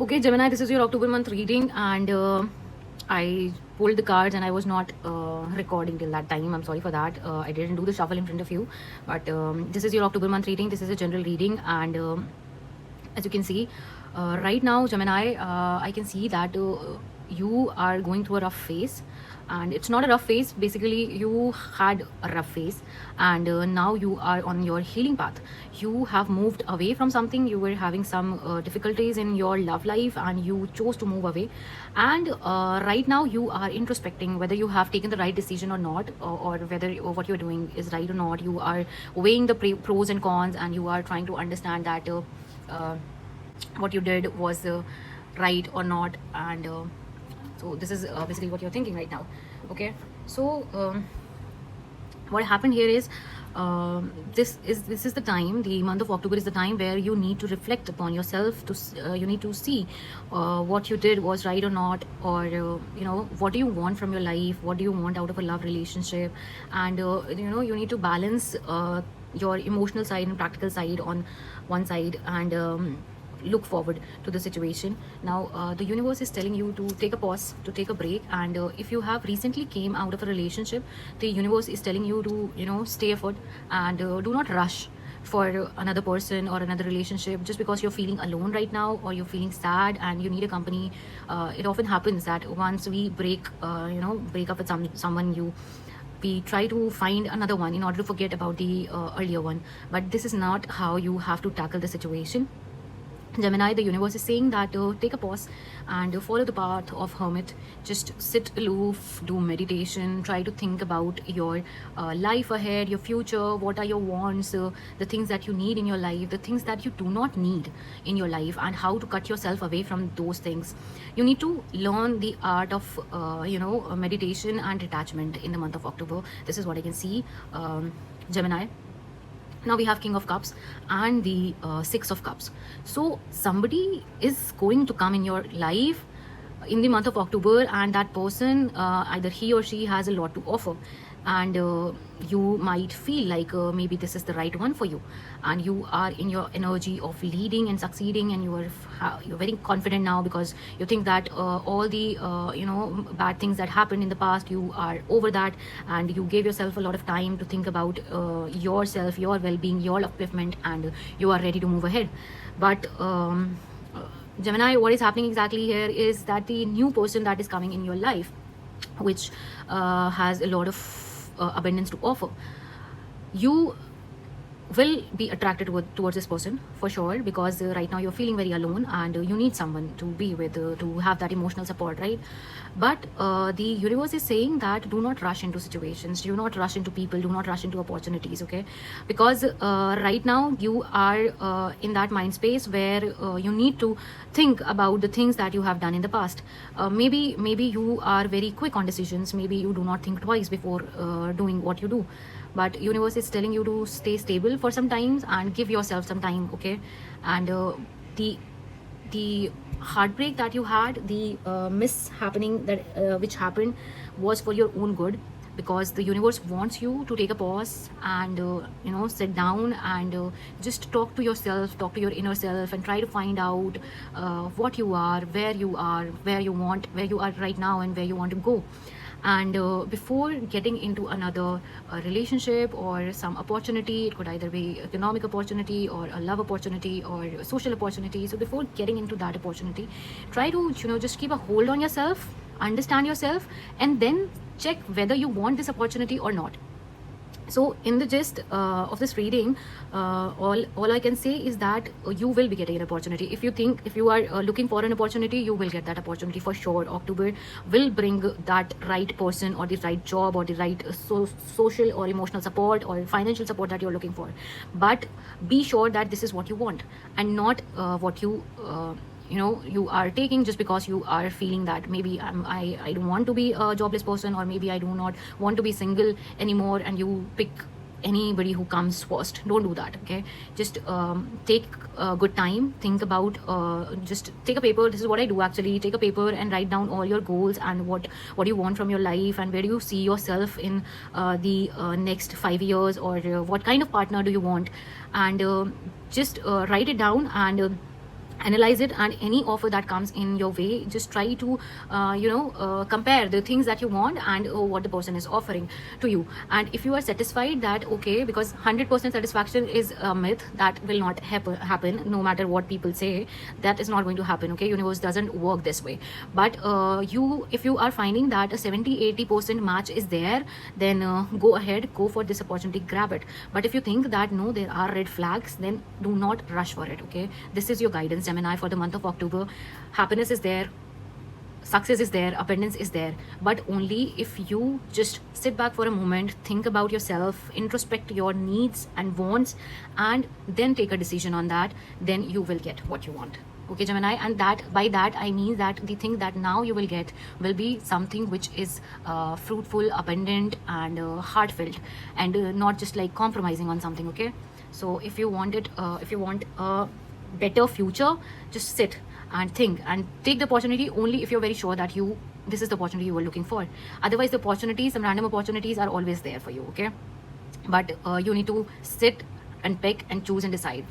Okay, Gemini, this is your October month reading, and I pulled the cards and I was not recording till that time. I'm sorry for that. I didn't do the shuffle in front of you, but this is your October month reading. This is a general reading, and as you can see, right now, Gemini, I can see that you are going through a rough phase, and it's not a rough phase. Basically, you had a rough phase, and now you are on your healing path. You have moved away from something. You were having some difficulties in your love life, and you chose to move away. And right now, you are introspecting whether you have taken the right decision or not, or whether what you're doing is right or not. You are weighing the pros and cons, and you are trying to understand that uh, what you did was right or not. And so this is basically what you're thinking right now. Okay, so what happened here is this is the time. The month of October is the time where you need to reflect upon yourself. You need to see what you did was right or not, or what do you want from your life, what do you want out of a love relationship. And you need to balance your emotional side and practical side on one side, and look forward to the situation. Now the universe is telling you to take a pause, to take a break. And if you have recently came out of a relationship, the universe is telling you to stay effort, and do not rush for another person or another relationship just because you're feeling alone right now, or you're feeling sad and you need a company. It often happens that once we break up with someone, we try to find another one in order to forget about the earlier one. But this is not how you have to tackle the situation. Gemini, the universe is saying that take a pause and follow the path of hermit. Just sit aloof, do meditation, try to think about your life ahead, your future, what are your wants, the things that you need in your life, the things that you do not need in your life, and how to cut yourself away from those things. You need to learn the art of meditation and detachment in the month of October. This is what I can see, Gemini. Now we have King of Cups and the Six of Cups. So somebody is going to come in your life in the month of October, and that person, either he or she, has a lot to offer. And you might feel like maybe this is the right one for you, and you are in your energy of leading and succeeding, and you're very confident now because you think that all the bad things that happened in the past, you are over that, and you gave yourself a lot of time to think about yourself, your well-being, your upliftment, and you are ready to move ahead. But Gemini, what is happening exactly here is that the new person that is coming in your life, which has a lot of abundance to offer, you will be attracted towards this person for sure, because right now you're feeling very alone, and you need someone to be with, to have that emotional support, right? But the universe is saying that do not rush into situations, do not rush into people, do not rush into opportunities, okay? Because right now you are in that mind space where you need to think about the things that you have done in the past. Maybe you are very quick on decisions, maybe you do not think twice before doing what you do. But universe is telling you to stay stable for some times and give yourself some time, okay? And the heartbreak that you had, the mishappening that which happened, was for your own good, because the universe wants you to take a pause and sit down and just talk to yourself, talk to your inner self, and try to find out what you are, where you are, where you are right now, and where you want to go. And before getting into another relationship or some opportunity, it could either be economic opportunity or a love opportunity or a social opportunity. So before getting into that opportunity, try to just keep a hold on yourself, understand yourself, and then check whether you want this opportunity or not. So in the gist of this reading, all I can say is that you will be getting an opportunity. If you are looking for an opportunity, you will get that opportunity for sure. October will bring that right person, or the right job, or the right social or emotional support or financial support that you're looking for. But be sure that this is what you want, and not what you are taking just because you are feeling that maybe I don't want to be a jobless person, or maybe I do not want to be single anymore, and you pick anybody who comes first. Don't do that, okay? Just take a good time, think about just take a paper. This is what I do actually. Take a paper and write down all your goals and what you want from your life, and where do you see yourself in the next 5 years, or what kind of partner do you want. And just write it down, and analyze it, and any offer that comes in your way, just try to compare the things that you want and what the person is offering to you. And if you are satisfied that okay, because 100% satisfaction is a myth, that will not happen no matter what people say, that is not going to happen. Okay, universe doesn't work this way. But if you are finding that a 70-80% match is there, then go ahead, go for this opportunity, grab it. But if you think that no, there are red flags, then do not rush for it. Okay, this is your guidance, Gemini, for the month of October. Happiness is there, success is there, abundance is there, but only if you just sit back for a moment, think about yourself, introspect your needs and wants, and then take a decision on that, then you will get what you want. Okay, Gemini, and that by that I mean that the thing that now you will get will be something which is fruitful, abundant, and heartfelt, and not just like compromising on something. Okay, so if you want it, if you want a better future, just sit and think and take the opportunity only if you're very sure that this is the opportunity you were looking for. Otherwise, the opportunities, some random opportunities are always there for you. Okay, but you need to sit and pick and choose and decide.